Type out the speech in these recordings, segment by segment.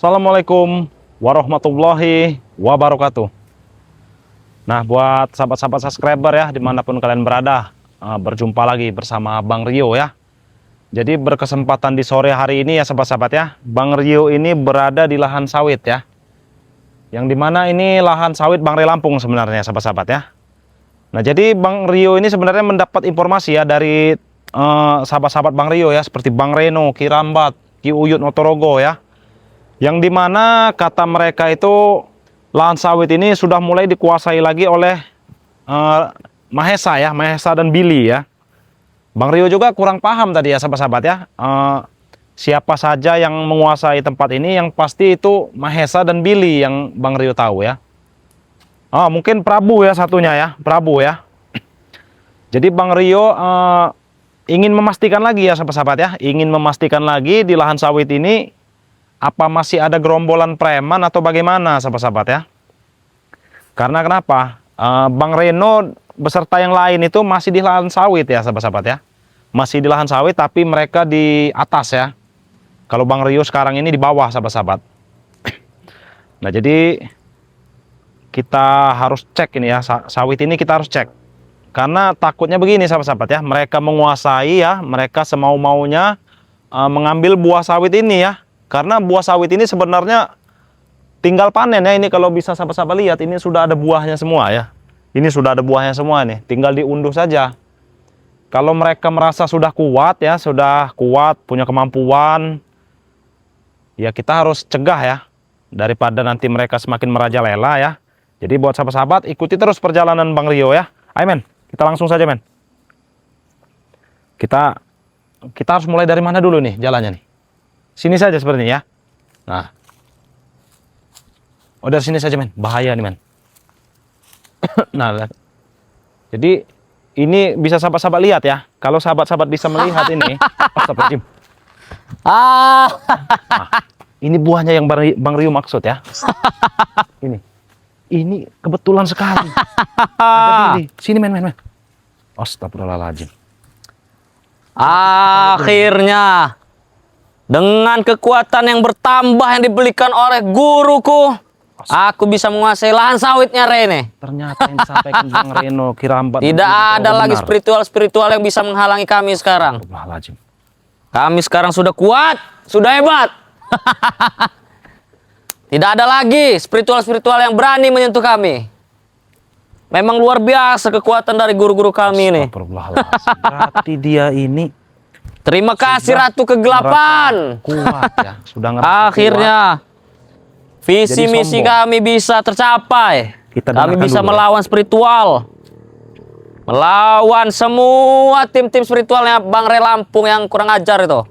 Assalamualaikum warahmatullahi wabarakatuh. Nah, buat sahabat-sahabat subscriber ya, dimanapun kalian berada, berjumpa lagi bersama Bang Rio ya. Jadi berkesempatan di sore hari ini ya sahabat-sahabat ya, Bang Rio ini berada di lahan sawit ya. Yang dimana ini lahan sawit Bang Re Lampung sebenarnya sahabat-sahabat ya. Nah, jadi Bang Rio ini sebenarnya mendapat informasi ya dari sahabat-sahabat Bang Rio ya, seperti Bang Reno, Ki Rambat, Ki Uyut Notorogo ya. Yang dimana kata mereka itu lahan sawit ini sudah mulai dikuasai lagi oleh Mahesa ya, Mahesa dan Billy ya. Bang Rio juga kurang paham tadi ya sahabat-sahabat ya. Siapa saja yang menguasai tempat ini, yang pasti itu Mahesa dan Billy yang Bang Rio tahu ya. Mungkin Prabu ya satunya ya, Prabu ya. Jadi Bang Rio ingin memastikan lagi ya sahabat-sahabat ya, ingin memastikan lagi di lahan sawit ini apa masih ada gerombolan preman atau bagaimana sahabat-sahabat ya. Karena kenapa? Bang Reno beserta yang lain itu masih di lahan sawit ya sahabat-sahabat ya. Masih di lahan sawit tapi mereka di atas ya. Kalau Bang Rio sekarang ini di bawah sahabat-sahabat. Nah, jadi kita harus cek ini ya, sawit ini kita harus cek. Karena takutnya begini sahabat-sahabat ya, mereka menguasai ya, mereka semau-maunya mengambil buah sawit ini ya. Karena buah sawit ini sebenarnya tinggal panen ya. Ini kalau bisa sahabat-sahabat lihat, ini sudah ada buahnya semua ya. Ini sudah ada buahnya semua nih, tinggal diunduh saja. Kalau mereka merasa sudah kuat ya, sudah kuat, punya kemampuan, ya kita harus cegah ya, daripada nanti mereka semakin merajalela ya. Jadi buat sahabat-sahabat, ikuti terus perjalanan Bang Rio ya. Ayo men, kita langsung saja men. Kita harus mulai dari mana dulu nih jalannya nih? Sini saja sepertinya ya. Nah. Dari sini saja men, bahaya nih men. Nah, jadi ini bisa sahabat-sahabat lihat ya. Kalau sahabat-sahabat bisa melihat ini, astagfirullahaladzim. Nah, ini buahnya yang Bang Rio maksud ya. Ini kebetulan sekali. Ada Billy. Sini men. Astagfirullahaladzim. Akhirnya dengan kekuatan yang bertambah yang diberikan oleh guruku, aku bisa menguasai lahan sawitnya Rene. Ternyata yang disampaikan Bang Reno, Ki Rambat. Tidak ada lagi spiritual yang bisa menghalangi kami sekarang. Kami sekarang sudah kuat, sudah hebat. Tidak ada lagi spiritual yang berani menyentuh kami. Memang luar biasa kekuatan dari guru-guru kami ini. Berarti dia ini. Terima kasih Ratu Kegelapan. Kuat ya, sudah akhirnya kuat. Visi misi kami bisa tercapai. Kami bisa melawan spiritual. Melawan semua tim-tim spiritualnya Bang Re Lampung yang kurang ajar itu.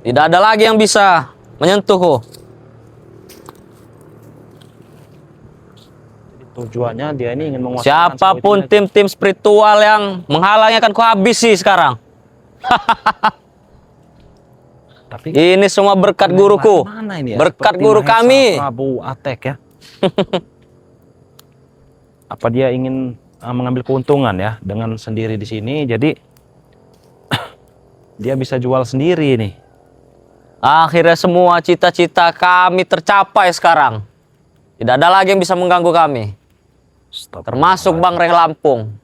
Tidak ada lagi yang bisa menyentuhku. Tujuannya dia ini ingin menguasai. Siapapun tim-tim spiritual yang menghalangi akan kuhabisi sekarang. Tapi ini semua berkat guruku. Ini ya? Berkat seperti guru Mahesa, kami. Prabu Atek ya. Apa dia ingin mengambil keuntungan ya dengan sendiri di sini? Jadi dia bisa jual sendiri nih. Akhirnya semua cita-cita kami tercapai sekarang. Tidak ada lagi yang bisa mengganggu kami. Termasuk Bang Re Lampung.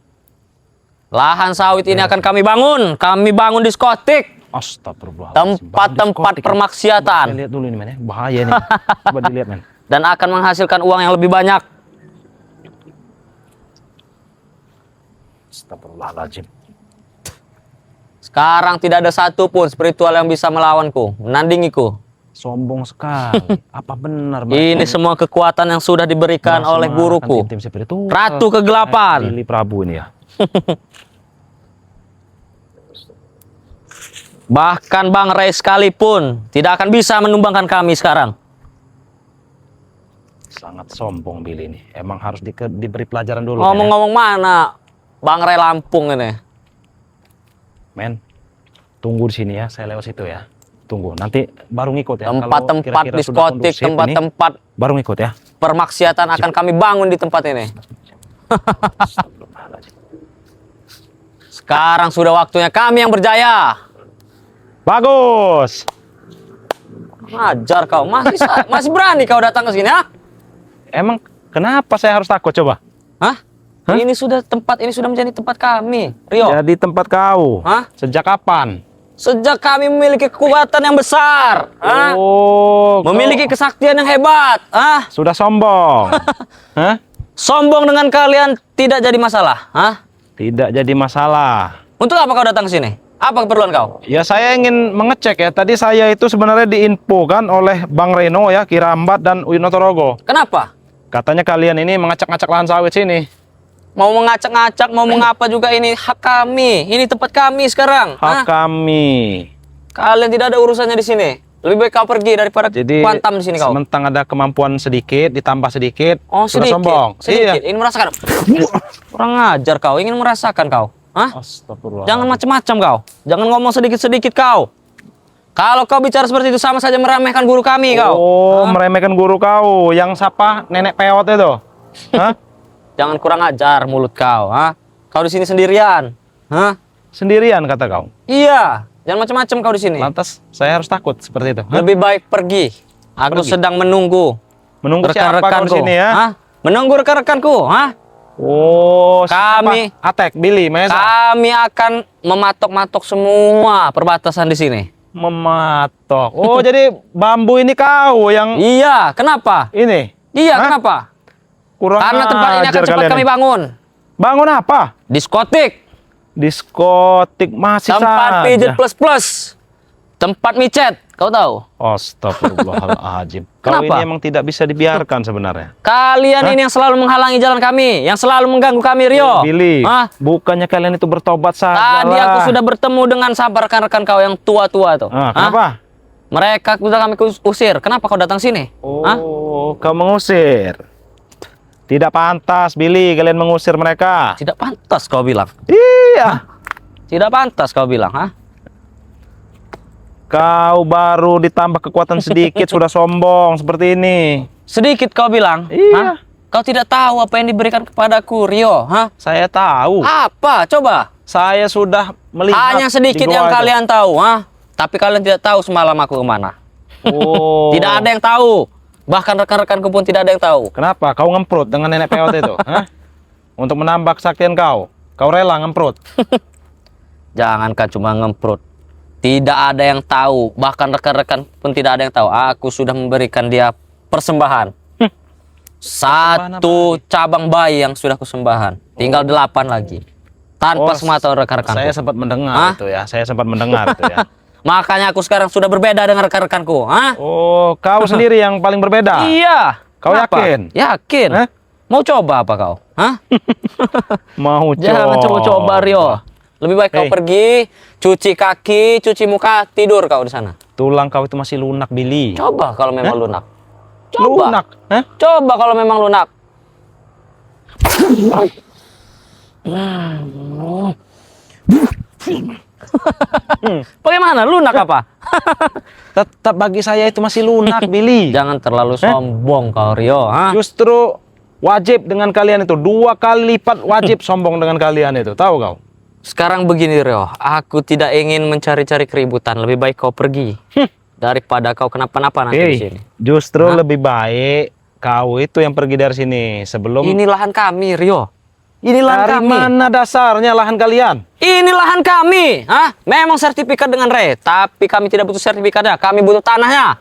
Lahan sawit ini akan kami bangun. Kami bangun diskotik. Astagfirullahaladzim. Tempat-tempat permaksiatan. Lihat dulu nih men ya. Bahaya nih. Coba dilihat men. Dan akan menghasilkan uang yang lebih banyak. Astagfirullahaladzim. Sekarang tidak ada satupun spiritual yang bisa melawanku, menandingiku. Sombong sekali. Apa benar? Ini semua kekuatan yang sudah diberikan oleh guruku, Ratu Kegelapan. Billy Prabu ini ya. Bahkan Bang Ray sekalipun tidak akan bisa menumbangkan kami sekarang. Sangat sombong Billy ini. Emang harus diberi pelajaran dulu. Ngomong-ngomong mana Bang Re Lampung ini? Men, tunggu di sini ya. Saya lewat situ ya. Tunggu, nanti baru ngikut ya. Tempat-tempat diskotik, tempat-tempat baru ngikut ya. Permaksiatan akan kami bangun di tempat ini. Sekarang sudah waktunya kami yang berjaya. Bagus. Ajar kau, masih berani kau datang ke sini, ha? Emang kenapa saya harus takut coba? Hah? Ini sudah menjadi tempat kami, Rio. Jadi tempat kau. Hah? Sejak kapan? Sejak kami memiliki kekuatan yang besar, ha? Oh, Memiliki kesaktian yang hebat, ah? sudah sombong. Hah? Sombong dengan kalian tidak jadi masalah, ah? Tidak jadi masalah. Untuk apa kau datang ke sini? Apa keperluan kau? Ya saya ingin mengecek ya. Tadi saya itu sebenarnya diinfokan oleh Bang Reno ya, Kirambat dan Uyuno Torogo. Kenapa? Katanya kalian ini mengacak-ngacak lahan sawit sini. Mau mengacak-ngacak, mau mengapa juga ini hak kami. Ini tempat kami sekarang. Hak kami. Kalian tidak ada urusannya di sini. Lebih baik kau pergi daripada Jadi pantam di sini kau. sementang ada kemampuan sedikit, ditambah sedikit, Oh, sudah sedikit. sombong. Sedikit. Iya. Ingin merasakan. Kurang ajar kau. Ingin merasakan kau. Hah? Astagfirullah. Jangan macam-macam kau. Jangan ngomong sedikit-sedikit kau. Kalau kau bicara seperti itu sama saja meremehkan guru kami kau. Oh, meremehkan guru kau. Yang siapa? Nenek peot itu. Hah? Jangan kurang ajar mulut kau, ha? Kau di sini sendirian. Hah? Sendirian kata kau. Iya, jangan macam-macam kau di sini. Lantas saya harus takut seperti itu. Hah? Lebih baik pergi. Aku Pergi? sedang menunggu Menunggu siapa kau di sini ya? Hah? Menunggu rekan-rekanku, ha? Oh, Kami- siapa? Atek, Billy, Mesa. Kami akan mematok-matok semua perbatasan di sini. Mematok. Oh, jadi bambu ini kau yang Iya, kenapa? ini. Iya, Hah? kenapa? Kurang Karena tempat ini akan ajar cepat kalian kami ini. bangun. Bangun apa? Diskotik, Diskotik masih tempat saja. pijet plus-plus, tempat micet. Kau tahu? Astagfirullahaladzim. Kau Kenapa? ini emang tidak bisa dibiarkan sebenarnya. Kalian Hah? ini yang selalu menghalangi jalan kami, yang selalu mengganggu kami, Rio. Billy, Hah? bukannya kalian itu bertobat saja Tadi aku lah. sudah bertemu dengan sahabat rekan-rekan kau yang tua-tua tuh. Ah, Hah? kenapa? Mereka sudah kami usir. Kenapa kau datang sini? Hah? Oh, kau mengusir. Tidak pantas, Billy, kalian mengusir mereka. Tidak pantas kau bilang. Iya. Tidak pantas kau bilang, ha? Kau baru ditambah kekuatan sedikit sudah sombong seperti ini. Sedikit kau bilang. Iya. Hah? Kau tidak tahu apa yang diberikan kepadaku, Rio, ha? Saya tahu. Apa? Coba. Saya sudah melihat. Hanya sedikit di yang gua itu. kalian tahu, ha? Tapi kalian tidak tahu semalam aku kemana. Oh. Tidak ada yang tahu. Bahkan rekan-rekanku pun tidak ada yang tahu. Kenapa? Kau ngemprut dengan nenek peot itu? Hah? Untuk menambah kesaktian kau. Kau rela ngemprut. Jangankan cuma ngemprut. Tidak ada yang tahu. Bahkan rekan-rekan pun tidak ada yang tahu. Aku sudah memberikan dia persembahan. Satu cabang bayi yang sudah kusembahan. Tinggal 8 lagi. Tanpa Oh, semata rekan-rekanku. Saya sempat mendengar Hah? itu ya. Saya sempat mendengar itu ya. Makanya aku sekarang sudah berbeda dengan rekan-rekanku. Hah? Oh, kau sendiri yang paling berbeda. Iya. Kau Kenapa? yakin? Yakin. Hah? Mau coba apa kau? Hah? Mau Jangan coba-coba, Rio. Lebih baik kau Hei. pergi, cuci kaki, cuci muka, tidur kau di sana. Tulang kau itu masih lunak, Billy. Coba kalau memang lunak. Coba. Lunak? Hah? Coba kalau memang lunak. Bagaimana? Lunak apa? Tetap bagi saya itu masih lunak, Billy. Jangan terlalu sombong kau, Rio. Ha? Justru wajib dengan kalian itu 2 kali lipat wajib sombong dengan kalian itu. Tahu kau? Sekarang begini, Rio. Aku tidak ingin mencari-cari keributan. Lebih baik kau pergi. Daripada kau kenapa-napa nanti di sini. Justru Hah? lebih baik kau itu yang pergi dari sini sebelum. Ini lahan kami, Rio. Ini lahan Dari kami. mana dasarnya lahan kalian? Ini lahan kami. Hah? Memang sertifikat dengan RE, tapi kami tidak butuh sertifikatnya. Kami butuh tanahnya.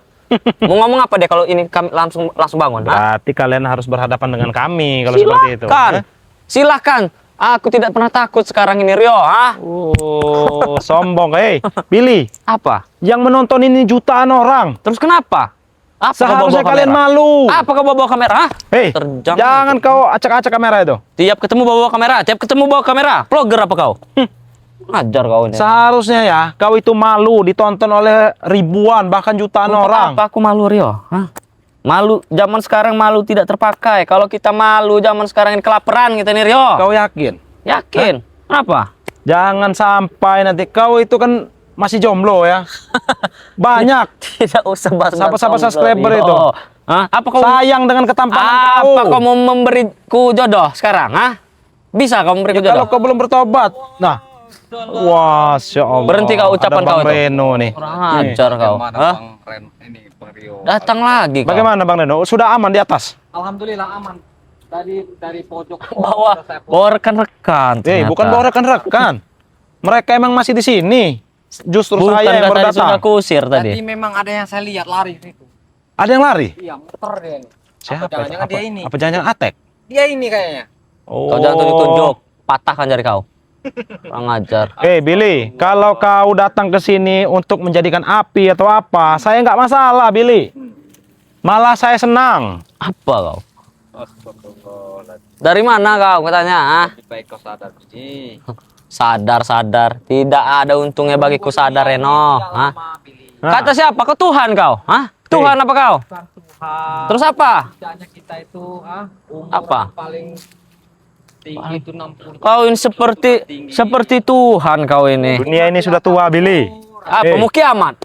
Mau ngomong apa deh kalau ini kami langsung bangun? Hah? Berarti kalian harus berhadapan dengan kami kalau seperti itu. Silakan. Hah? Silakan. Aku tidak pernah takut sekarang ini, Rio. Hah? Oh, sombong. Hei, Billy, Apa? yang menonton ini jutaan orang. Terus kenapa? Apa kau Seharusnya bawa kalian kamera? malu. Apa kau bawa kamera? Hah? Hei, jangan kau acak-acak kamera itu. Tiap ketemu bawa kamera. Tiap ketemu bawa kamera. Vlogger apa kau? Ajar kau ini. Seharusnya ya, kau itu malu ditonton oleh ribuan bahkan jutaan Untuk orang. apa aku malu, Rio? Hah? Malu, zaman sekarang malu tidak terpakai. Kalau kita malu zaman sekarang ini kelaparan kita nih, Rio. Kau yakin? Yakin? Kenapa? Jangan sampai nanti kau itu kan masih jomblo ya. Banyak. Tidak usah bahas Sahabat-sahabat sombong, subscriber Rio. itu. Hah? Apa kau Sayang dengan ketampanan kau. apa kau mau memberiku jodoh sekarang? Hah? Bisa kau memberiku Ya, kalau jodoh? kau belum bertobat. Nah. Wah, Masya Allah. Berhenti kau ucapan Ada kau Bang itu. Reno nih. Kurang ajar kau. Mana Hah? Bang Ren ini Bang Rio. Datang lagi kau. Bagaimana Bang Reno? Sudah aman di atas? Alhamdulillah aman. Dari pojok Bawa rekan-rekan. Bukan bawa rekan-rekan. Mereka emang masih di sini. Justru Bukan saya yang baru tadi sudah datang. kusir Tadi tadi. memang ada yang saya lihat lari itu. Ada yang lari? Iya, muter dia ini. Siapa? Apa jangan-jangan dia ini? Apa jangan Atek? Dia ini kayaknya. Oh. Kau jangan tunjuk-tunjuk, patahkan jari kau. Kurang ajar. Billy, kalau kau datang ke sini untuk menjadikan api atau apa, saya nggak masalah, Billy. Malah saya senang. Apa kau? Astagfirullahaladzim. Dari mana kau katanya? Ah? Lebih baik kau sadar, Gusti. Sadar. Tidak ada untungnya bagiku sadar, Reno. Hah? Nah. Kata siapa? Kau Tuhan kau? Hah? Tuhan apa kau? Tuhan. Terus apa? Kerjanya kita itu, umur Apa? paling tinggi itu 60. Kau ini seperti Tuhan kau ini. Dunia ini sudah tua, Billy. Apa? Mau kiamat?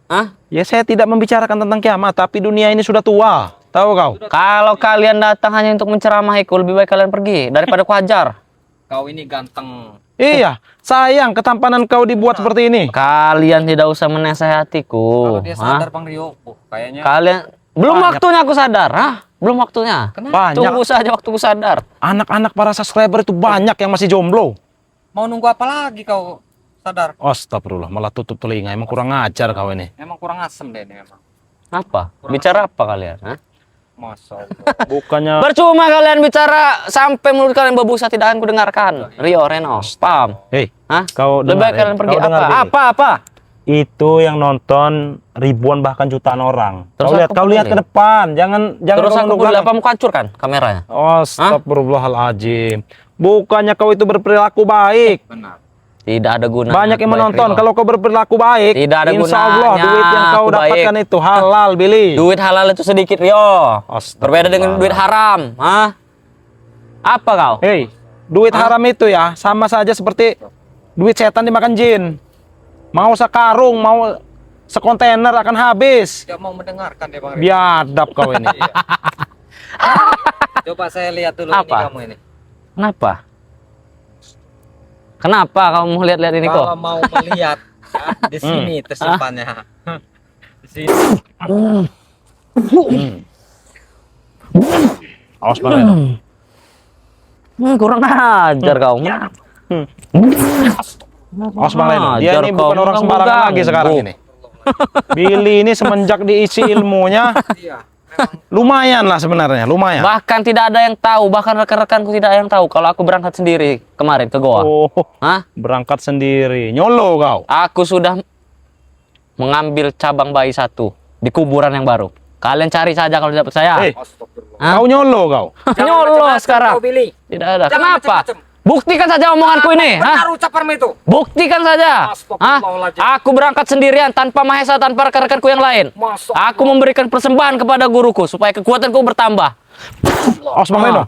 Hah? Ya saya tidak membicarakan tentang kiamat, tapi dunia ini sudah tua. Tahu kau? Kalau kalian datang hanya untuk menceramahiku, lebih baik kalian pergi daripada ku hajar. Kau ini ganteng. Iya, sayang ketampanan kau dibuat seperti ini. Kalian tidak usah menasehatiku. Kalau dia Hah? sadar Bang Rio, kayaknya Kalian belum Banyak. waktunya aku sadar, hah? Belum waktunya. Banyak. Tunggu saja waktuku sadar. Anak-anak para subscriber itu banyak yang masih jomblo. mau nunggu apa lagi kau sadar? Astagfirullah, malah tutup telinga. Emang kurang ajar kau ini. Emang kurang asem deh ini memang. Apa? Bicara apa kalian? Hah? Masya Allah. Bukannya Percuma kalian bicara sampai mulut kalian berbusa tidak akan kudengarkan. Rio, Reno, paham? Hei, Hah? kau Lebih dengar, baik kalian pergi. kau dengar, Billy? Apa? Itu yang nonton ribuan bahkan jutaan orang. Terus aku Kau lihat peduli. ke depan, jangan Terus kau aku nunduk boleh belakang. apa mau hancurkan kameranya? Astagfirullahaladzim. Bukannya kau itu berperilaku baik. Benar. Tidak ada gunanya. Banyak yang Baik, menonton. Rio. Kalau kau berperilaku baik, Tidak ada insya Allah gunanya. duit yang kau Aku dapatkan baik. itu halal, Billy. Duit halal itu sedikit, Rio. Astagfirullah. Berbeda dengan duit haram. Hah? Apa kau? Hei, duit haram itu ya sama saja seperti duit setan dimakan jin. Mau sekarung, mau sekontainer akan habis. Tidak mau mendengarkan deh Bang Rio. Biadab kau ini. Iya. Coba saya lihat dulu Apa? ini kamu ini. Kenapa? Kenapa kamu mau lihat-lihat ini kok? Kalau mau melihat ya, di sini tersimpannya. Di sini. Awas banget. Kurang ajar kau. Awas Bang Reno. Dia Ajar ini kau, bukan orang mengganggu. sembarangan lagi sekarang ini. Billy ini semenjak diisi ilmunya Iya. lumayan lah sebenarnya, lumayan. Bahkan tidak ada yang tahu, bahkan rekan-rekanku tidak ada yang tahu kalau aku berangkat sendiri kemarin ke Goa. Oh, Hah? berangkat sendiri. Nyolo kau. Aku sudah mengambil cabang bayi satu di kuburan yang baru. Kalian cari saja kalau tidak percaya. Eh, Astagfirullah. Hah? kau nyolo kau. Nyolo macam-macam sekarang. kau, Billy. Tidak ada. Jangan Kenapa? macam-macam. Buktikan saja omonganku ini. Benar Hah? ucapanmu itu. Buktikan saja. Hah? Astagfirullahaladzim. Aku berangkat sendirian tanpa mahesa, tanpa rekan-rekanku yang lain. Masya Aku memberikan persembahan kepada guruku supaya kekuatanku bertambah. Awas Bang Reno.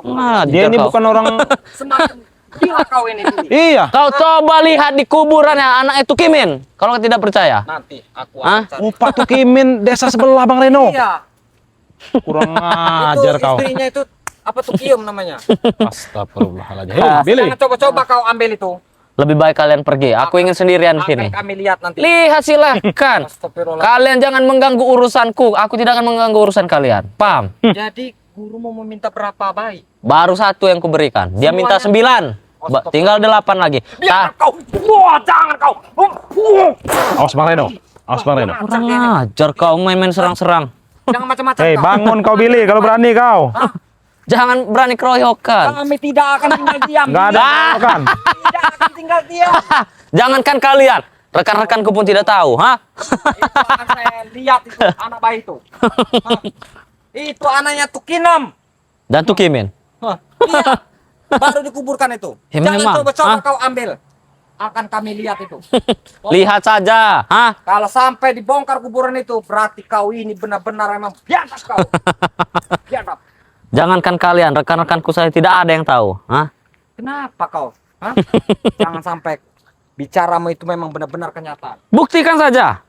Nah, Dia ini bukan orang. Semakin gila kau ini, Billy. Iya. Kau coba lihat di kuburannya anak itu Kimin. Kalau tidak percaya. Nanti aku Hah? akan cari. Upah tuh Kimin desa sebelah Bang Reno. Iya. Kurang Itu ajar kau. istrinya itu apa tuh Kium namanya? Astagfirullahaladzim. Hei, Billy. Jangan coba-coba kau ambil itu. Lebih baik kalian pergi. Aku ingin sendirian di sini. Akan kami lihat nanti. Lihat silahkan. Astagfirullah. Kalian jangan mengganggu urusanku. Aku tidak akan mengganggu urusan kalian. Paham? Jadi guru mau meminta berapa bayi? Baru satu yang kuberikan. Dia minta 9. Tinggal 8 lagi. Biar kau. Wah, jangan kau. Awas Bang Reno. Awas Bang Reno. Kurang ajar kau main-main serang-serang. Jangan macam-macam Hei, kau. bangun kau Billy kalau berani kau. Jangan berani keroyokan. Kami tidak akan tinggal diam. Enggak ada kan? Tidak akan tinggal diam. Jangankan kalian. Rekan-rekanku pun tidak tahu. Hah? Itu akan saya lihat itu anak bayi itu. Hah? Itu anaknya Tukinam. Dan tuh Kimin. Hah, iya. Baru dikuburkan itu. Ya, Jangan memang. coba-coba Hah? kau ambil. Akan kami lihat itu. Lihat saja. Hah? Kalau sampai dibongkar kuburan itu, berarti kau ini benar-benar emang biadab kau. Biadab. Jangankan kalian. Rekan-rekanku saya tidak ada yang tahu. Hah? Kenapa kau? Hah? Jangan sampai bicaramu itu memang benar-benar kenyataan. Buktikan saja.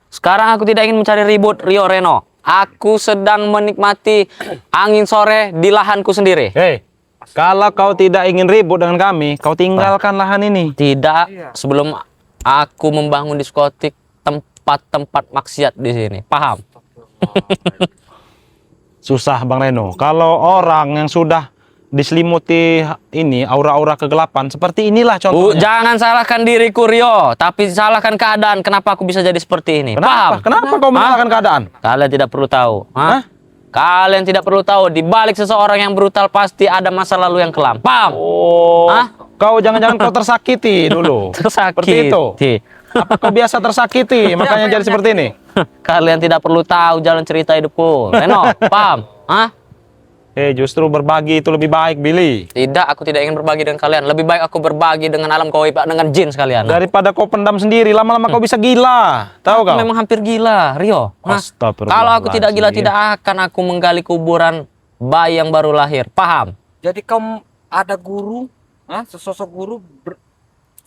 Sekarang aku tidak ingin mencari ribut, Rio Reno. Aku sedang menikmati angin sore di lahanku sendiri. Hei, kalau kau tidak ingin ribut dengan kami, kau tinggalkan lahan ini. Tidak Iya. sebelum aku membangun diskotik tempat tempat-tempat maksiat di sini. Paham? Susah Bang Reno. Kalau orang yang sudah diselimuti ini aura-aura kegelapan seperti inilah contohnya. Jangan salahkan diriku Rio, tapi salahkan keadaan. Kenapa aku bisa jadi seperti ini? Kenapa? Paham? Kenapa kau menyalahkan keadaan? Kalian tidak perlu tahu. Hah? Kalian tidak perlu tahu. Di balik seseorang yang brutal pasti ada masa lalu yang kelam. Paham? Oh, Hah? kau jangan-jangan kau tersakiti dulu. Tersakiti. Seperti itu. Apa kau biasa tersakiti makanya jadi seperti ini? Kalian tidak perlu tahu jalan cerita hidupku. Reno, paham? Hah? Justru berbagi itu lebih baik, Billy. Tidak, aku tidak ingin berbagi dengan kalian. Lebih baik aku berbagi dengan alam gaib, dengan jin sekalian. Daripada kau pendam sendiri, lama-lama kau bisa gila. Tahu kau? Memang hampir gila, Rio. Astagfirullahaladzim. Kalau aku tidak gila, tidak akan aku menggali kuburan bayi yang baru lahir. Paham? Jadi kau ada guru, sesosok guru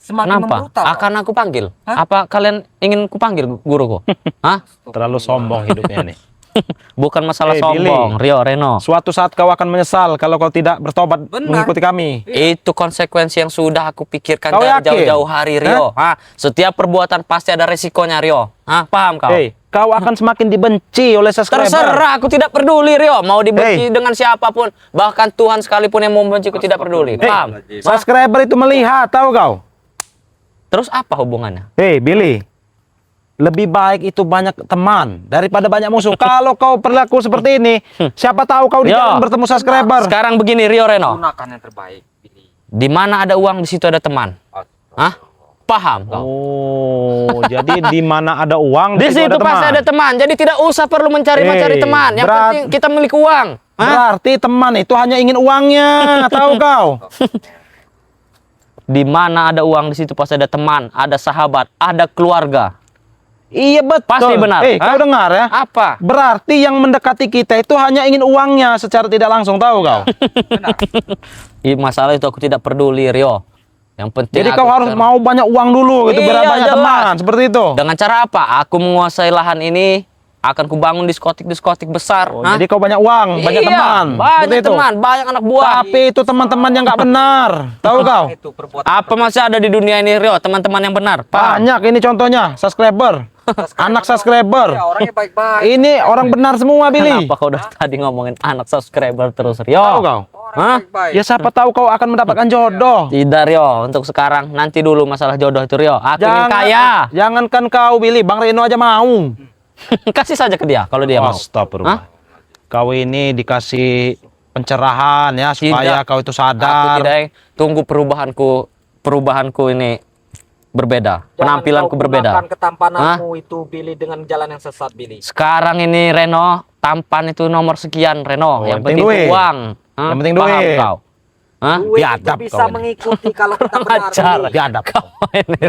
semakin Kenapa? membrutal. Akan aku panggil. Hah? Apa kalian ingin ku panggil guruku? Hah? Terlalu sombong hidupnya nih. Bukan masalah Billy. sombong, Rio, Reno. Suatu saat kau akan menyesal kalau kau tidak bertobat mengikuti kami. Itu konsekuensi yang sudah aku pikirkan Kau dari yakin? jauh-jauh hari, Rio. Setiap perbuatan pasti ada resikonya, Rio. Paham kau? Kau akan semakin dibenci oleh subscriber. Terserah, aku tidak peduli, Rio. Mau dibenci dengan siapapun, bahkan Tuhan sekalipun yang membenci, aku tidak peduli. Paham? Subscriber itu melihat, tahu kau? Terus apa hubungannya? Billy. Lebih baik itu banyak teman daripada banyak musuh. Kalau kau perilaku seperti ini, siapa tahu kau di jalan bertemu subscriber. Sekarang begini, Rio, Reno. Gunakan yang terbaik, Billy. Di mana ada uang, di situ ada teman. Paham kau? Oh, jadi di mana ada uang, Di situ ada pasti teman. ada teman. Jadi tidak usah perlu mencari teman. Yang penting kita memiliki uang. Berarti teman itu hanya ingin uangnya, tahu kau? Di mana ada uang, di situ pasti ada teman, ada sahabat, ada keluarga. Iya betul. Pasti benar. Kau dengar ya? Apa? Berarti yang mendekati kita itu hanya ingin uangnya secara tidak langsung, tahu kau? Masalah itu aku tidak peduli, Rio. Yang penting Jadi kau harus mau banyak uang dulu gitu, biar Iya, banyak jelas. teman, seperti itu. Dengan cara apa? Aku menguasai lahan ini, akan kubangun diskotik besar. Jadi kau banyak uang, banyak teman, banyak seperti itu. teman, banyak anak buah. Tapi itu teman-teman yang nggak benar, tahu kau? Itu perbuatan Apa masih ada di dunia ini, Rio? Teman-teman yang benar. Paham? Banyak ini contohnya, subscriber, anak subscriber. ya, orangnya baik-baik. Ini orang benar semua, Billy. Kenapa kau udah tadi ngomongin anak subscriber terus, Rio? Tahu kau? Orang baik-baik. Ya siapa tahu kau akan mendapatkan jodoh. Tidak, Rio. Untuk sekarang, nanti dulu masalah jodoh itu, Rio. Aku ingin kaya. Jangankan kau, Billy, Bang Reno aja mau. Kasih saja ke dia, kalau dia mau. Astagfirullah. Kau ini dikasih pencerahan ya, supaya Tidak. kau itu Aku sadar. tidak tunggu perubahanku ini berbeda. Penampilanku berbeda. Jangan kau ketampananmu itu, Billy, dengan jalan yang sesat, Billy. Sekarang ini, Reno, tampan itu nomor sekian, Reno. Yang penting duit. uang. Yang penting Paham duit. kau? Duit itu Biadab bisa kau ini. mengikuti kalau kita benar, Ajar. Billy. Biadab.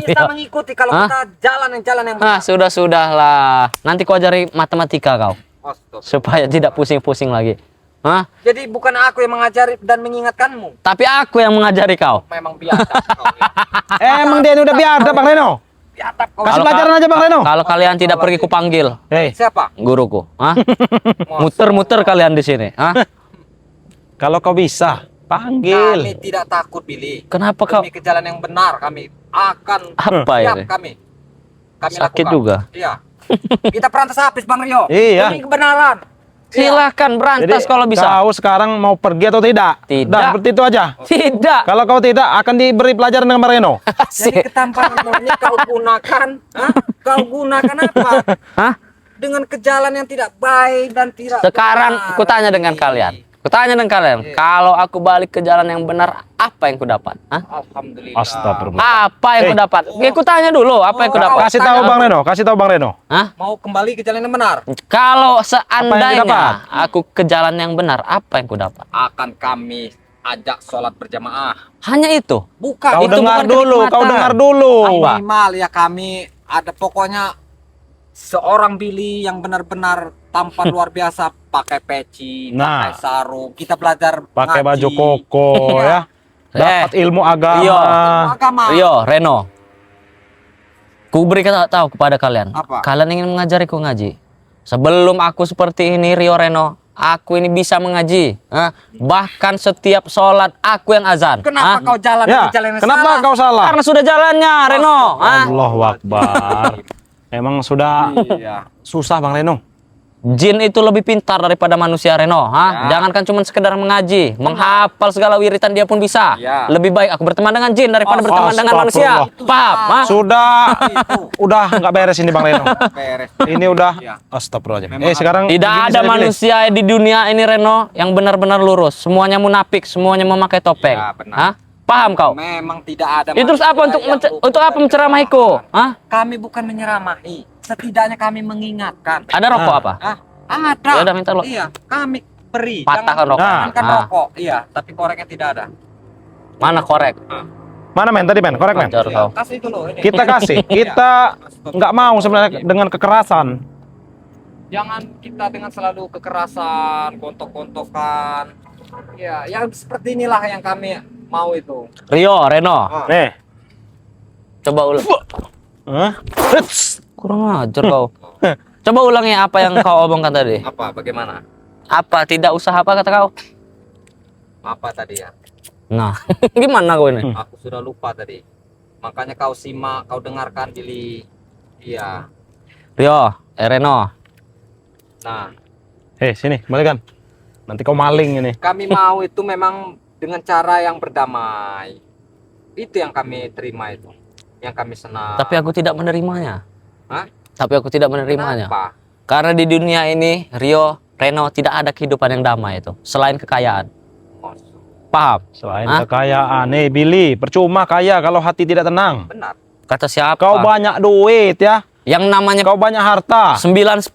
Bisa mengikuti kalau kita jalan yang benar. Sudah-sudahlah. Nanti kau ajari matematika kau. Astaga. Supaya tidak pusing-pusing lagi. Jadi bukan aku yang mengajari dan mengingatkanmu. Tapi aku yang mengajari kau. Memang biadab kau. Emang dia ini udah biadab, Bang Reno. Biadab kau. Kasih pelajaran aja, Bang Reno. Kalau kalian tidak pergi kupanggil Siapa? guruku. Muter-muter kalian di sini. Kalau kau bisa, Kami panggil. tidak takut, Billy. Kenapa kau? Demi ke jalan yang benar, kami akan Apa siap ini? kami Sakit lakukan. juga. Iya. Kita perantas habis, Bang Rio. Iya. Demi kebenaran. Silahkan berantas kalau bisa. Kau sekarang mau pergi atau tidak? Tidak. Dah, seperti itu aja. Tidak. Kalau kau tidak, akan diberi pelajaran dengan Bang Reno. Jadi ketampananmu ini kau gunakan, kau gunakan apa? Dengan ke jalan yang tidak baik dan tidak Sekarang benar. aku tanya dengan kalian. Kalau aku balik ke jalan yang benar, apa yang ku dapat? Alhamdulillah. Astagfirullah. Apa yang ku dapat? Ya, ku tanya dulu, apa yang ku dapat? Kasih tahu Bang Reno, kasih tahu Bang Reno. Mau kembali ke jalan yang benar, Kalau dapat? seandainya aku ke jalan yang benar, apa yang ku dapat? akan kami ajak sholat berjamaah. Hanya itu. Bukan. Kau itu dengar bukan dulu, kenikmatan. kau dengar dulu. Apa? Minimal ya kami ada pokoknya seorang Billy yang benar-benar tampan luar biasa, pakai peci, Nah. pakai sarung. Kita belajar Pakai baju ngaji. koko ya. Dapat ilmu agama. Rio. Agama. Rio, Reno. Ku beri tahu kepada kalian. Apa? Kalian ingin mengajariku ngaji. Sebelum aku seperti ini, Rio, Reno, aku ini bisa mengaji. Bahkan setiap sholat aku yang azan. Kenapa kau jalan Ya, di jalan yang kenapa salah? kau salah? Karena sudah jalannya, Reno. Allahu Akbar. Emang sudah Iya. susah Bang Reno. Jin itu lebih pintar daripada manusia, Reno. Hah? Ya. Jangankan cuma sekedar mengaji, menghafal segala wiritan dia pun bisa. Ya. Lebih baik aku berteman dengan jin daripada berteman dengan manusia. Astagfirullah. Paham? Hah? Sudah Itu udah nggak beres ini Bang Reno. beres. Ini udah Iya. astagfirullahaladzim. Memang Sekarang Tidak gini ada saja, Billy. manusia di dunia ini, Reno, yang benar-benar lurus. Semuanya munafik, semuanya memakai topeng. Ya, benar. Hah? Paham kau? Memang tidak ada. Itu terus apa manusia untuk yang luput untuk apa dari menceramahiku? kesalahan. Hah? Kami bukan menyeramahi. Setidaknya kami mengingatkan. Ada rokok apa? Ah, ada. Ya udah, minta lo. Iya, kami beri. Patahkan rokok. Nah. Kan Ah. rokok. Iya, tapi koreknya tidak ada. Mana korek? Mana men tadi men? Korek men. Ajar Iya, kau. kasih dulu ini. Kita kasih. Kita nggak mau sebenarnya dengan kekerasan. Jangan kita dengan selalu kekerasan, gontok-gontokan. Ya, yang seperti inilah yang kami mau itu. Rio, Reno, Ah. Nih. coba ulang. Hah? Huts. Kurang ajar kau. Coba ulangi apa yang kau omongkan tadi. Apa? Bagaimana? Apa? Tidak usah apa kata kau? Apa tadi ya? Nah, gimana kau ini? Aku sudah lupa tadi. Makanya kau simak, kau dengarkan Billy. Iya. Rio, Reno, Nah, Sini, balikan. Nanti kau maling ini. kami mau itu memang dengan cara yang berdamai. Itu yang kami terima itu. Yang kami senang. tapi aku tidak menerimanya. Hah? Tapi aku tidak menerimanya. Kenapa? Karena di dunia ini, Rio, Reno, tidak ada kehidupan yang damai itu. Selain kekayaan. Paham? Selain Hah? kekayaan, Billy, percuma kaya kalau hati tidak tenang. Benar. Kata siapa? Kau banyak duit ya, Yang namanya kau banyak harta. 99%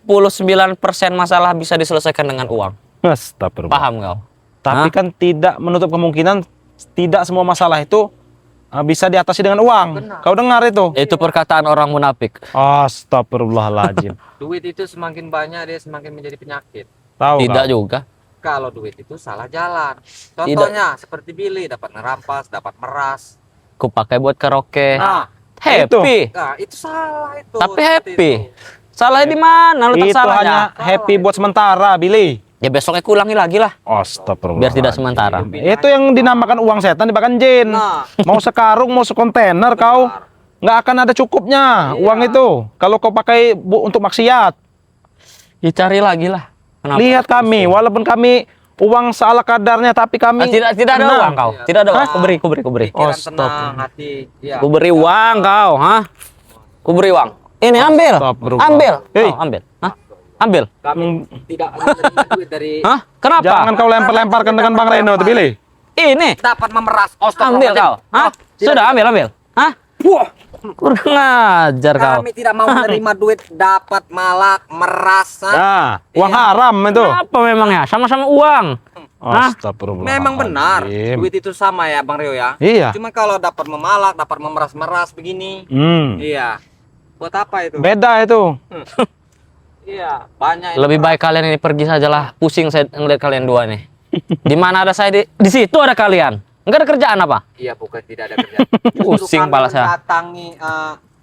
masalah bisa diselesaikan dengan uang. Astagfirullah. Paham kau? Tapi Hah? kan tidak menutup kemungkinan tidak semua masalah itu bisa diatasi dengan uang. Benar. Kau dengar itu? Itu perkataan orang munafik. Astagfirullahaladzim. Duit itu semakin banyak dia semakin menjadi penyakit. Tahu Tidak kau? juga. Kalau duit itu salah jalan. Contohnya seperti Billy dapat ngerampas, dapat meras. Ku pakai buat karaoke. Nah, Happy. itu salah itu. Tapi seperti happy. itu. Salahnya di mana? Letak Itu salahnya. hanya happy buat sementara, Billy. Ya besoknya ku ulangi lagi lah. Astagfirullah. Biar tidak sementara. Itu yang dinamakan uang setan dimakan jin. Nah. Mau sekarung, mau sekontainer kau. Nggak akan ada cukupnya Iya. uang itu. Kalau kau pakai untuk maksiat. Ya cari lagi lah. Kenapa? Lihat kami, walaupun kami uang seala kadarnya, tapi kami Ah, tidak ada tenang. uang kau. Iya. Tidak ada uang. Hah? Ku beri. Pikiran Stop. tenang, hati. Ya. Ku beri uang kau, hah? Ku beri uang. Ini ambil. Astagfirullah. Ambil. Hei. Kau ambil. Hah? Ambil. Kami tidak menerima duit dari Hah? Kenapa? Jangan kau lempar-lemparkan dengan Bang Reno, tuh Billy. Ini. dapat memeras. Ambil kau. Hah? Sudah ambil. Hah? Wah, Kurang ajar kau. kami tidak mau menerima duit dapat malak, meras. ha? Nah, uang Iya. haram itu. Apa memangnya? Sama-sama uang. Hah? Astagfirullah. Memang benar. Duit itu sama ya, Bang Rio ya. Iya. Cuma kalau dapat memalak, dapat memeras-meras begini. Iya. Buat apa itu? Beda itu. Iya, banyak yang Lebih baik kalian ini pergi sajalah. Pusing saya ngeliat kalian dua nih. Di mana ada saya di situ ada kalian. Enggak ada kerjaan apa? Iya, bukan tidak ada kerjaan. Pusing Justru kepala kami saya. mendatangi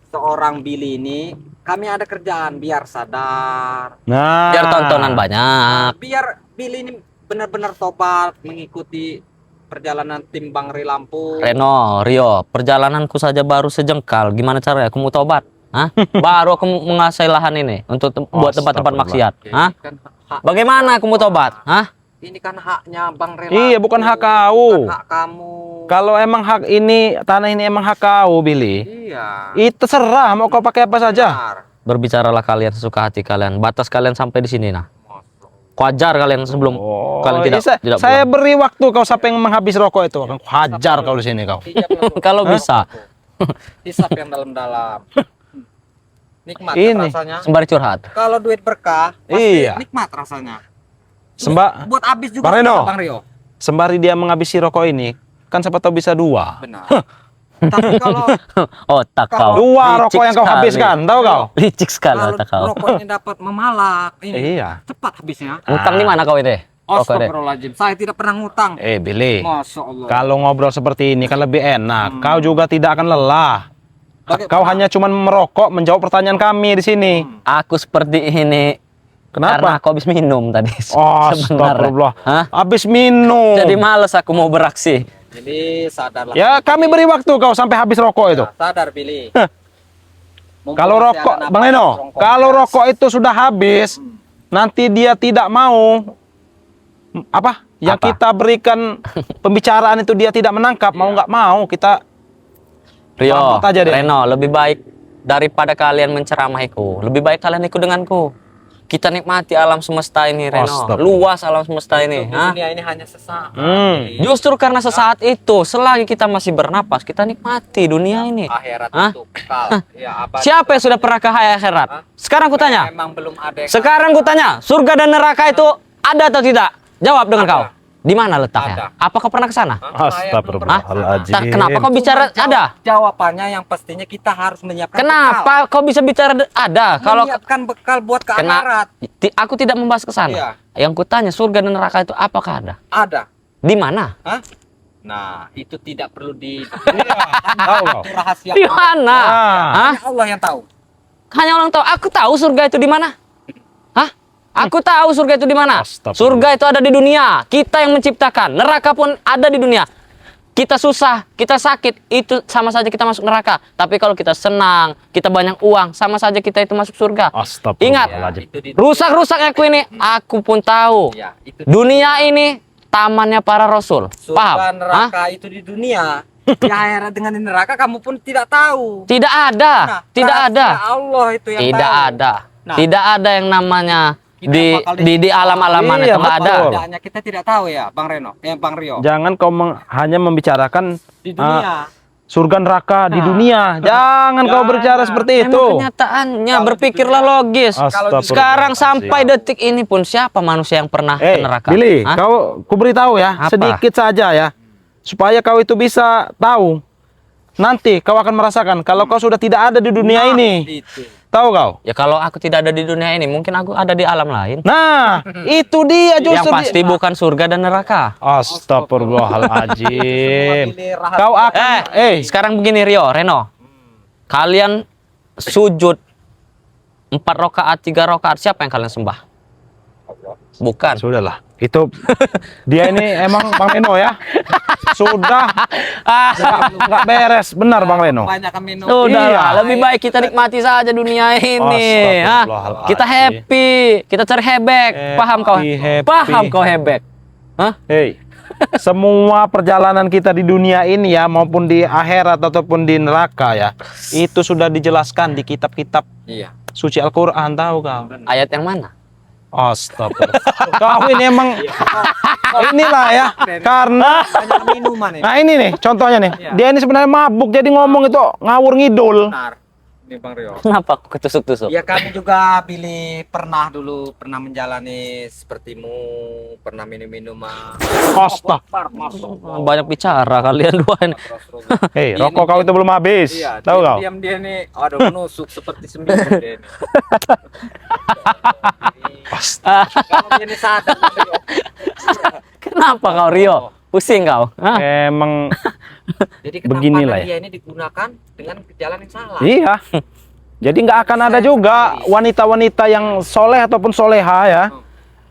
seorang Billy ini, kami ada kerjaan biar sadar. Nah. Biar tontonan banyak. Biar Billy ini benar-benar tobat mengikuti perjalanan tim Bang Ri Lampung. Reno, Rio, perjalananku saja baru sejengkal. Gimana caranya aku mau tobat? Hah? Baru aku menguasai lahan ini untuk buat tempat-tempat maksiat. Oke, Hah? ini kan hak, Bagaimana aku mau tobat? Hah? ini kan haknya Bang Ri Iya, Lampung, bukan hak kau. bukan hak kamu. Kalau emang hak ini, tanah ini emang hak kau, Billy. Iya. Itu terserah mau kau pakai apa saja. Benar. Berbicaralah kalian sesuka hati kalian. Batas kalian sampai di sini nah. Kuajar kalian sebelum kalian tidak tidak saya pulang. beri waktu kau sampai menghabis rokok itu akan hajar kau di sini kau. Hijab langsung. Kalau bisa. Hisap yang dalam-dalam. Nikmat Ini. rasanya. Sembari curhat. Kalau duit berkah, pasti Iya. nikmat rasanya. Sembah Buat habis juga Bang Reno. bisa, Bang Rio. sembari dia menghabisi rokok ini, kan siapa tahu bisa dua. Benar. Tapi kalau Otak kau. Dua rokok Licik yang kau sekali. habiskan, tahu kau? Licik sekali kalau otak kau. rokoknya dapat memalak, ini Iya. cepat habisnya. Ngutang di mana kau ini? Rokok deh. Astagfirullahaladzim, saya tidak pernah ngutang. Billy. Masya Allah. Kalau ngobrol seperti ini kan lebih enak. Kau juga tidak akan lelah. Bagaimana? Kau hanya cuman merokok menjawab pertanyaan kami di sini. Aku seperti ini karena Kenapa? aku habis minum tadi. Oh, Sebenarnya. astagfirullah. Hah? Habis minum. Jadi males aku mau beraksi. Jadi sadarlah. Ya, kami beri waktu kau sampai habis rokok itu. Sadar, Billy. Mumpung Kalau masih rokok, ada napas, Bang Leno, rongkong. kalau rokok itu sudah habis, nanti dia tidak mau apa? Yang Apa? kita berikan pembicaraan itu dia tidak menangkap, mau nggak mau kita Rio, Mampet aja deh. Reno, lebih baik daripada kalian menceramahiku, lebih baik kalian ikut denganku. Kita nikmati alam semesta ini, Reno. Astagfirullah. Luas alam semesta ini. Hidup di Hah? dunia ini hanya sesaat. Justru karena sesaat itu, selagi kita masih bernapas, kita nikmati dunia ini. Akhirat Hah? itu kekal. Ya, abadi. Siapa yang sudah pernah ke akhirat? Sekarang ku tanya. Memang belum ada yang Sekarang ku tanya, surga dan neraka itu ada atau tidak? Jawab dengan Ada. kau. Di mana letaknya? Apa kau pernah ke sana? Astagfirullahaladzim. Kenapa kau bicara ada? Jawabannya yang pastinya kita harus menyiapkan bekal. Kenapa kau bisa bicara ada? Kalau Menyiapkan bekal buat ke akhirat. aku tidak membahas ke sana. Iya. Yang kutanya surga dan neraka itu apakah ada? Ada. Di mana? Hah? Nah, itu tidak perlu di Tahu kau. itu rahasia. Di mana? Ah. Hah? Hanya Allah yang tahu. Hanya orang tahu. Aku tahu surga itu di mana. Hah? Aku tahu surga itu di mana. Astagfirullah. Surga itu ada di dunia. Kita yang menciptakan. Neraka pun ada di dunia. Kita susah, kita sakit, itu sama saja kita masuk neraka. Tapi kalau kita senang, kita banyak uang, sama saja kita itu masuk surga. Ingat, Astagfirullahaladzim. Itu di rusak-rusak aku ini, aku pun tahu. ya, itu Dunia ini tamannya para rasul. surga Paham? Hah? neraka itu di dunia. Di akhirat dengan di neraka kamu pun tidak tahu. Tidak ada, Nah, tidak rahasia ada. Allah itu yang Tidak tahu. ada. Nah. Tidak ada yang namanya Kita di bakal di alam-alaman Iya, itu nggak ada. betul. Tidaknya kita tidak tahu ya, Bang Reno, Bang Rio. Jangan kau hanya membicarakan Di dunia. surga neraka di Nah. dunia. Jangan kau berbicara seperti itu. Memang kenyataannya Kalau berpikirlah di logis. Astagfirullahaladzim. Sekarang sampai detik ini pun siapa manusia yang pernah ke neraka? Billy, Hah? ku beritahu ya, Apa? sedikit saja ya, supaya kau itu bisa tahu. Nanti kau akan merasakan kalau kau sudah tidak ada di dunia ini. Itu. Tahu kau? Ya kalau aku tidak ada di dunia ini, mungkin aku ada di alam lain. Nah, itu dia Yang justru. pasti bukan surga dan neraka. Astagfirullahaladzim. Kau akan, Sekarang begini Rio, Reno. Kalian sujud 4 rakaat, 3 rakaat, siapa yang kalian sembah? Bukan. Sudahlah. Itu dia ini emang Bang Leno ya. Sudah nggak beres, benar Bang Leno. Banyak minum. Sudah Iya. lah, lebih baik kita nikmati saja dunia ini. Hah? Astagfirullahaladzim. Kita happy, kita cari hebek. Paham kau? Happy. Paham kau hebek? Hah? Hei, semua perjalanan kita di dunia ini ya, maupun di akhirat ataupun di neraka ya, itu sudah dijelaskan di kitab-kitab Iya. suci Al-Quran, tahu kau? Ayat yang mana? Astagfirullah. Kau ini emang inilah ya, karena Banyak minuman ini. nah ini nih contohnya nih, Iya. dia ini sebenarnya mabuk jadi ngomong itu ngawur ngidul. Benar. Ini Bang Rio. Kenapa aku ketusuk-tusuk? Ya kami juga Billy pernah menjalani sepertimu, pernah minum minuman. Astagfirullah. Masuk. Banyak bicara kalian dua ini. Hei, rokok kau itu belum habis, Iya, tahu kau? diam dia nih, aduh menusuk seperti sembilan dia nih. Kalau dia nih sadar, Bang Rio. Kenapa kau Rio? Pusing kau? Hah? Emang Jadi Beginilah ketampanan dia ini digunakan dengan jalan yang salah. iya. Jadi nggak akan ada juga wanita-wanita yang soleh ataupun soleha ya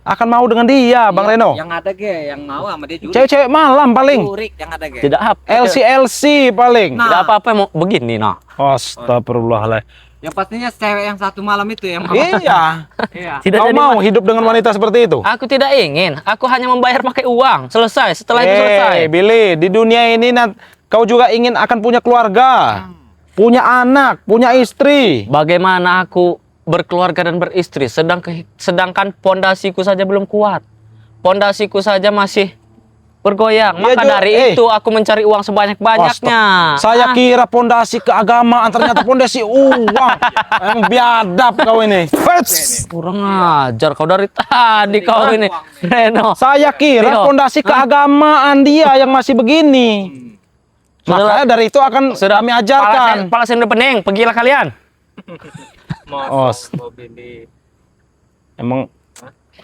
akan mau dengan dia, Bang Iya, Reno. Yang ada ge, yang mau sama dia jurik. Cewek-cewek malam paling. Jurik yang ada ge. Tidak apa. LC paling. Nah. Tidak apa-apa mau begini nah. Astagfirullahaladzim. Yang pastinya cewek yang satu malam itu yang mau. Iya. Iya. Tidak Kau jadi mau hidup dengan wanita seperti itu? Aku tidak ingin. Aku hanya membayar pakai uang. Selesai. Setelah itu selesai. Billy, di dunia ini kau juga ingin akan punya keluarga, punya anak, punya istri. Bagaimana aku berkeluarga dan beristri sedangkan pondasiku saja belum kuat. Pondasiku saja masih bergoyang. Iya, Maka Jo. dari itu aku mencari uang sebanyak-banyaknya. Saya kira pondasi keagamaan, ternyata pondasi uang. Emang biadab kau ini. Fets! Kurang ajar kau dari tadi kau ini. Reno. Saya kira Rio. pondasi keagamaan dia yang masih begini. Makanya dari itu akan kami ajarkan. Pala saya udah pening. Pergilah kalian. Emang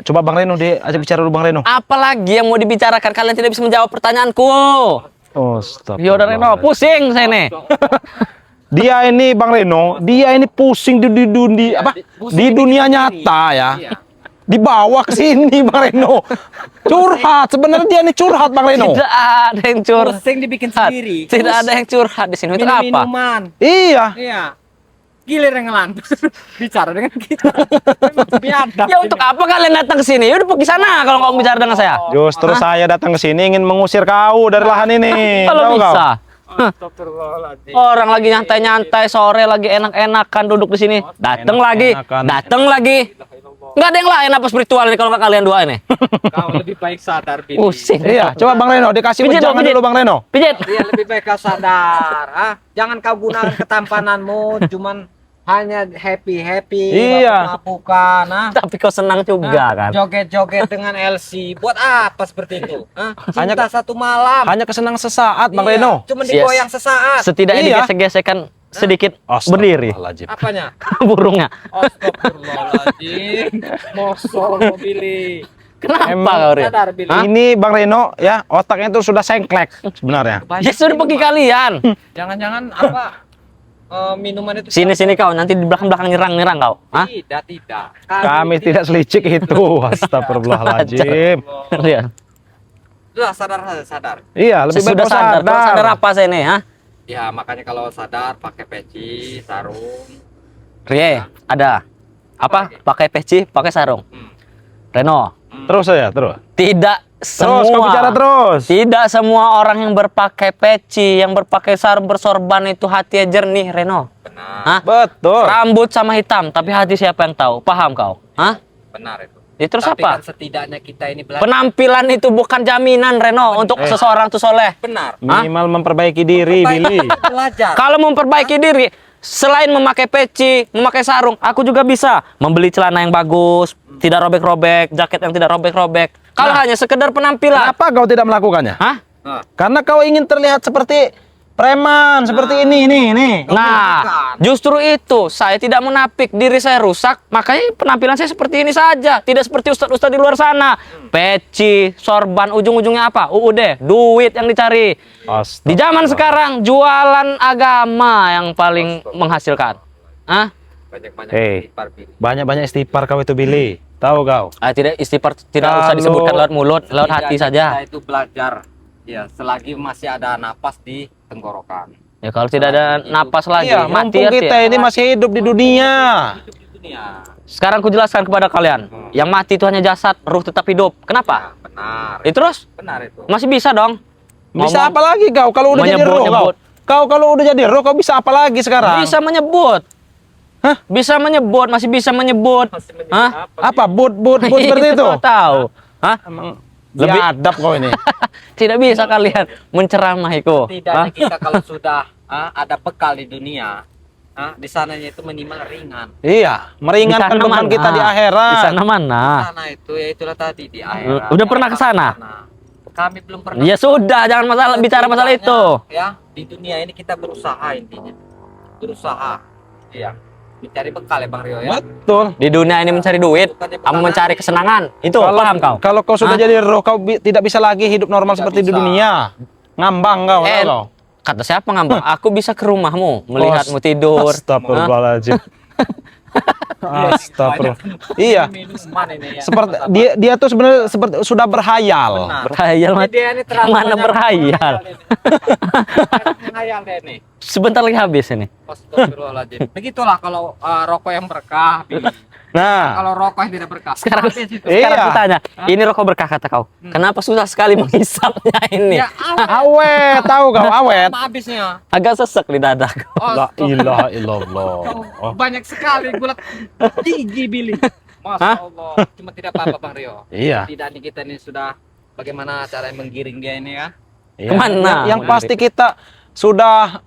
coba Bang Reno deh, ajak bicara dulu Bang Reno. Apalagi yang mau dibicarakan? Kalian tidak bisa menjawab pertanyaanku. Yo dan Reno, pusing saya nih. Dia ini Bang Reno, dia ini pusing di dunia apa? Di dunia nyata ya. Iya. Dibawa ke sini Bang Reno. Curhat, sebenarnya dia ini curhat Bang Reno. Tidak ada yang curhat. Pusing dibikin sendiri. Tidak ada yang curhat di sini. Itu apa? Minum-minuman. Iya. Iya. giliran ngelantur bicara dengan kita. Memang biadab Ya ini. untuk apa kalian datang ke sini? Udah pergi sana kalau kamu bicara dengan saya. Justru saya datang ke sini ingin mengusir kau dari lahan ini. Kalau Tahu kau? bisa. Astagfirullahaladzim. Orang lagi nyantai-nyantai sore lagi enak-enakan duduk di sini. Datang lagi, Enak-enakan. datang lagi. Nggak ada yang lain apa spiritual ini kalau nggak kalian dua ini. Kau lebih baik sadar, Billy. Pusing. Iya, coba Bang Reno dikasih Pijit dong, wejangan pijit. dulu Bang Reno. Pijit. Dia lebih baik kau sadar. Jangan kau gunakan ketampananmu cuman hanya happy Iya. mabuk-mabukan. Tapi kau senang juga kan. Joget-joget dengan LC. Buat apa seperti itu? Hanya- Cinta satu malam. Hanya kesenangan sesaat Bang Iya, Reno. Cuma Yes. digoyang sesaat. Setidaknya Iya. digesek-gesekan sedikit berdiri Astagfirullahaladzim. Apanya? burungnya. Astagfirullahaladzim. Mosok Billy. Kenapa Emang kau Rio? Sadar, Billy. Ini Bang Reno ya, otaknya itu sudah sengklek sebenarnya. Ya sudah pergi kalian. Jangan-jangan apa? Minuman itu Sini kau nanti di belakang nyerang kau. Hah? Tidak. Kami tidak selicik itu. Astagfirullahaladzim. Rio. Sudah sadar. Iya, lebih baik Sudah kau sadar. Kau sadar apa saya ini, ha? Ya makanya kalau sadar pakai peci, sarung. Rie, ada apa? Pakai peci, pakai sarung. Reno, Terus saya, terus. tidak Terus kau semua. bicara terus. Tidak semua orang yang berpakai peci, yang berpakai sarung bersorban itu hatinya jernih, Reno. Benar, Hah? Betul. Rambut sama hitam, tapi hati siapa yang tahu? Paham kau? Hah? benar itu. Ya, terus Tapi apa? kan setidaknya kita ini belajar. Penampilan itu bukan jaminan, Reno, untuk seseorang tuh soleh. Benar. Minimal memperbaiki diri, Billy. Belajar. Kalau memperbaiki diri, selain memakai peci, memakai sarung, aku juga bisa membeli celana yang bagus, tidak robek-robek, jaket yang tidak robek-robek. Kalau hanya sekedar penampilan, Kenapa kau tidak melakukannya? hah? Nah, Karena kau ingin terlihat seperti preman, seperti ini. Nah, justru itu saya tidak menapik diri saya rusak, makanya penampilan saya seperti ini saja, tidak seperti ustadz-ustadz di luar sana. Peci, sorban, ujung-ujungnya apa? UUD, duit yang dicari. Di zaman sekarang jualan agama yang paling menghasilkan. Hah? banyak-banyak Hei. istighfar, Billy. Banyak-banyak istighfar kau itu, Billy. Tahu kau? Tidak istighfar, tidak usah Kalau- disebutkan lewat mulut, lewat hati Setidaknya saja. Kita itu belajar. Ya, selagi masih ada napas di tenggorokan. Ya kalau tidak ada napas lagi, Iya, mati mumpung ya. kita ini masih hidup di dunia. Hidup di dunia. Sekarang ku jelaskan kepada kalian, yang mati itu hanya jasad, ruh tetap hidup. Kenapa? Ya, benar. Terus Benar itu. masih bisa dong. Bisa Ngomong- apa lagi kau kalau udah jadi roh kau? Menyebut-nyebut. Kau kalau udah jadi roh kau bisa apa lagi sekarang? Bisa menyebut. Hah? Bisa menyebut, masih bisa menyebut. Masih menyebut Hah? Apa but seperti itu? Kau tahu. Hah? Emang Lebih- biadab kau ini. Tidak bisa kalian menceramahiku. Tidaknya Hah? kita kalau sudah ada bekal di dunia, di sananya itu minimal ringan. Iya, meringankan Di sana beban mana? kita di Di akhirat. sana mana? Sana itu ya itulah tadi di akhirat. Udah pernah ke sana? Kami belum pernah. Ya sudah, jangan bicara masalah itu. Ya, di dunia ini kita berusaha intinya. Berusaha. Iya. Mencari bekal ya Bang Rio ya. Betul. Di dunia ini mencari duit, kamu mencari kesenangan. Itu paham kau? Kalau kau sudah Hah? jadi roh kau tidak bisa lagi hidup normal Tidak seperti di bisa. dunia. Ngambang kau, tahu kau. Kata siapa ngambang? Aku bisa ke rumahmu, melihatmu tidur. Astagfirullahaladzim. Astagfirullah. Iya. Minuman ini ya. Seperti dia tuh sebenarnya seperti sudah berhayal. Benar. Berhayal, Mat. Dia ini terlalu Mana banyak berhayal? Menghayal deh nih. Sebentar lagi habis ini. Astagfirullahaladzim. Begitulah kalau rokok yang berkah. Billy. Nah, Kalau rokok yang tidak berkah. Sekarang, habis itu. sekarang Iya. aku tanya, ini rokok berkah kata kau. Kenapa susah sekali menghisapnya ini? Ya, awet, tahu kau awet. sama habisnya. Agak sesek di dadaku. La ilaha illallah. Oh. Banyak sekali gulat gigi Billy. Masya Hah? Allah. Cuma tidak apa-apa Bang Rio. Iya. Tidak nih kita ini sudah bagaimana cara menggiring dia ini ya. Iya. Kemana? Yang pasti kita sudah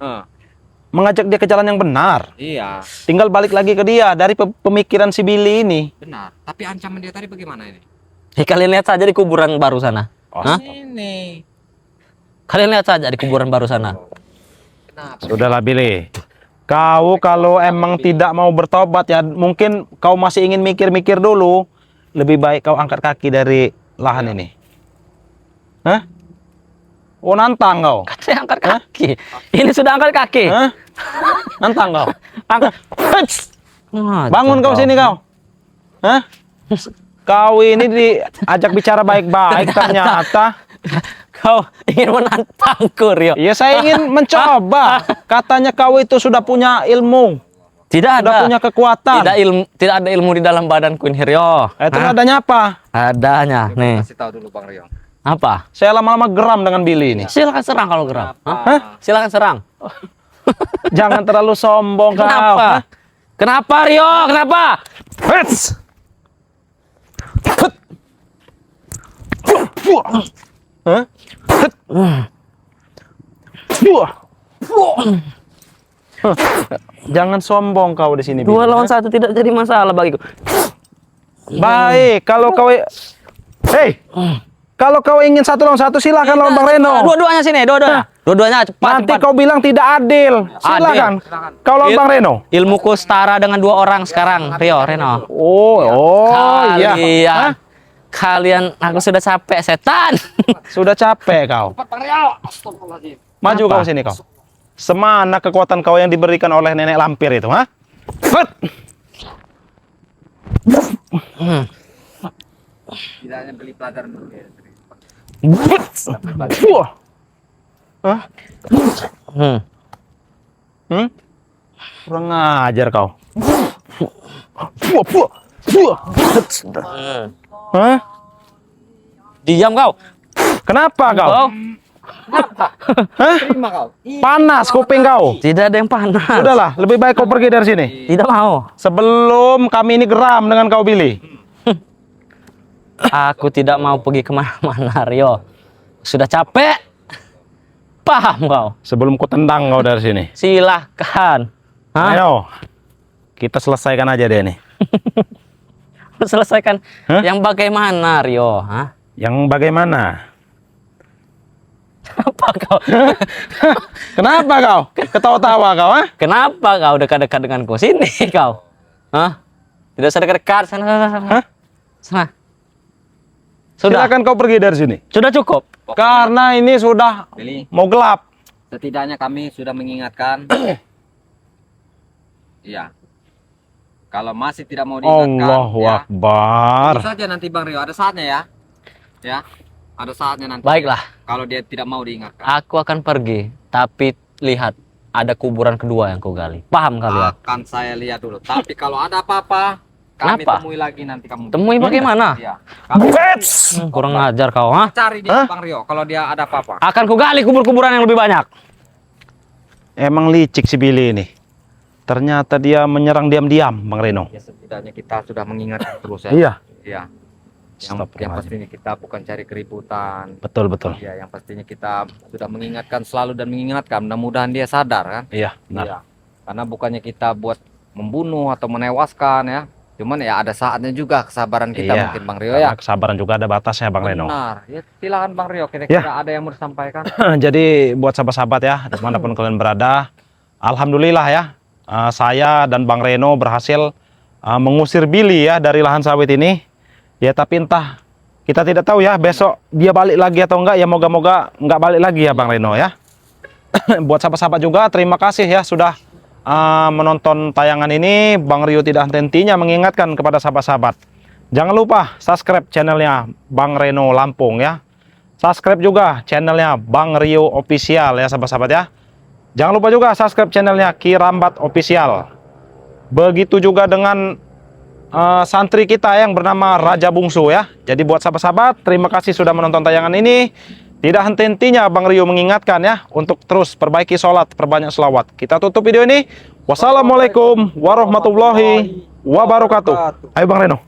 mengajak dia ke jalan yang benar. Iya, Tinggal balik lagi ke dia dari pemikiran si Billy ini. benar. Tapi ancaman dia tadi bagaimana ini? Kalian lihat saja di kuburan baru sana. Oh, Hah? Ini. Kalian lihat saja di kuburan baru sana. Kenapa? Sudahlah Billy. Kau kalau emang tidak mau bertobat ya mungkin kau masih ingin mikir-mikir dulu. Lebih baik kau angkat kaki dari lahan ini. Hah? Oh nantang kau. Saya angkat kaki. Ini sudah angkat kaki. Hah? Nantang kau. Angkat. Wah, Bangun kau sini kau. Hah? Kau ini diajak bicara baik-baik ternyata. Kau ingin menantangku, Rio. Ya saya ingin mencoba. Katanya kau itu sudah punya ilmu. Tidak Udah ada. punya kekuatan. Tidak ada ilmu di dalam badanku ini, Rio. Itu Hah? adanya apa? Adanya, Coba nih. kasih tahu dulu Bang Rio. Apa? Saya lama-lama geram dengan Billy ini. Silakan serang kalau geram. Kenapa? Hah? Silakan serang. Jangan terlalu sombong kau. Kenapa? Hah? Kenapa, Rio? Kenapa? Hits! Hah? Jangan sombong kau di sini. Dua Billy. lawan satu tidak jadi masalah bagiku. Baik, kalau kau Hei. Kalau kau ingin 1 lawan 1 silakan lawan Bang Reno. Dua-duanya sini, dua-duanya. Dua-duanya cepat. Nanti cepat. kau bilang tidak adil. Silakan. Kau lawan Bang Reno. Ilmuku setara dengan 2 orang sekarang, Reno. Oh, iya. Kalian, Hah? kalian, aku sudah capek, setan. Sudah capek kau. Cepat Bang Rio. Astagfirullahaladzim. Maju Kenapa? kau sini kau. Semana kekuatan kau yang diberikan oleh nenek lampir itu, ha? Fet! Tidak hanya beli pelajaran dulu ya. Wah. Hah? Hmm. Hmm? Kurang ajar kau. Fuh, fuh, fuh. Hah? Diam kau. Kenapa kau? Kau Hah? Terima kau. Panas kuping kau. tidak ada yang panas. Udahlah, lebih baik kau pergi dari sini. Tidak mau. Sebelum kami ini geram dengan kau, Billy. Aku tidak mau pergi kemana-mana, Rio. Sudah capek. Paham kau? Sebelum ku tendang kau dari sini. Silahkan. Hah? Ayo. Kita selesaikan aja deh nih. Selesaikan. Hah? Yang bagaimana, Rio? Hah? Yang bagaimana? Apa kau? Kenapa kau? Ketawa-tawa kau, ha? Kenapa kau dekat-dekat denganku? Sini kau. Hah? Tidak usah dekat-dekat. Sana, sana, sana. Hah? Sana. Sudah. Silakan kau pergi dari sini. Sudah cukup. Karena ini sudah Billy, mau gelap. setidaknya kami sudah mengingatkan. Iya. Kalau masih tidak mau diingatkan, Allahu ya, Akbar. tunggu saja nanti Bang Rio, ada saatnya ya. Ya. Ada saatnya nanti. Baiklah. Kalau dia tidak mau diingatkan. Aku akan pergi. Tapi lihat. Ada kuburan kedua yang kau gali. Paham kalian? Akan saya lihat dulu. Tapi kalau ada apa-apa, kami Kenapa? temui lagi nanti kamu. Temui bagaimana? Iya. Kami Kurang ajar kau, ha? cari dia Hah? Bang Rio kalau dia ada apa-apa. Akan kugali kubur-kuburan yang lebih banyak. Emang licik si Billy ini. Ternyata dia menyerang diam-diam, Bang Reno. Ya setidaknya kita sudah mengingatkan terus ya. Iya. Iya. Yang Astagfirullahaladzim. pastinya kita bukan cari keributan. Betul, betul. Iya, yang pastinya kita sudah mengingatkan selalu dan mengingatkan. Mudah-mudahan dia sadar kan. Iya, benar. Iya. Karena bukannya kita buat membunuh atau menewaskan ya. Cuman ya ada saatnya juga kesabaran kita Iya, mungkin Bang Rio Karena ya. kesabaran juga ada batasnya, Bang Reno. Benar. Ya silakan Bang Rio, kira-kira ada yang mau disampaikan? Jadi buat sahabat-sahabat ya, dimanapun kalian berada, alhamdulillah ya, saya dan Bang Reno berhasil mengusir Billy ya dari lahan sawit ini. Ya tapi entah, kita tidak tahu ya besok dia balik lagi atau enggak, ya moga-moga enggak balik lagi ya Bang Reno ya. Buat sahabat-sahabat juga, terima kasih ya sudah menonton tayangan ini. Bang Rio tidak henti-hentinya mengingatkan kepada sahabat-sahabat, jangan lupa subscribe channelnya Bang Reno Lampung ya. Subscribe juga channelnya Bang Rio Official ya sahabat-sahabat ya. Jangan lupa juga subscribe channelnya Ki Rambat Official. Begitu juga dengan santri kita yang bernama Raja Bungsu ya. Jadi buat sahabat-sahabat, terima kasih sudah menonton tayangan ini. Tidak henti-hentinya Bang Rio mengingatkan ya untuk terus perbaiki sholat, perbanyak selawat. Kita tutup video ini. Wassalamualaikum warahmatullahi wabarakatuh. Ayo Bang Reno.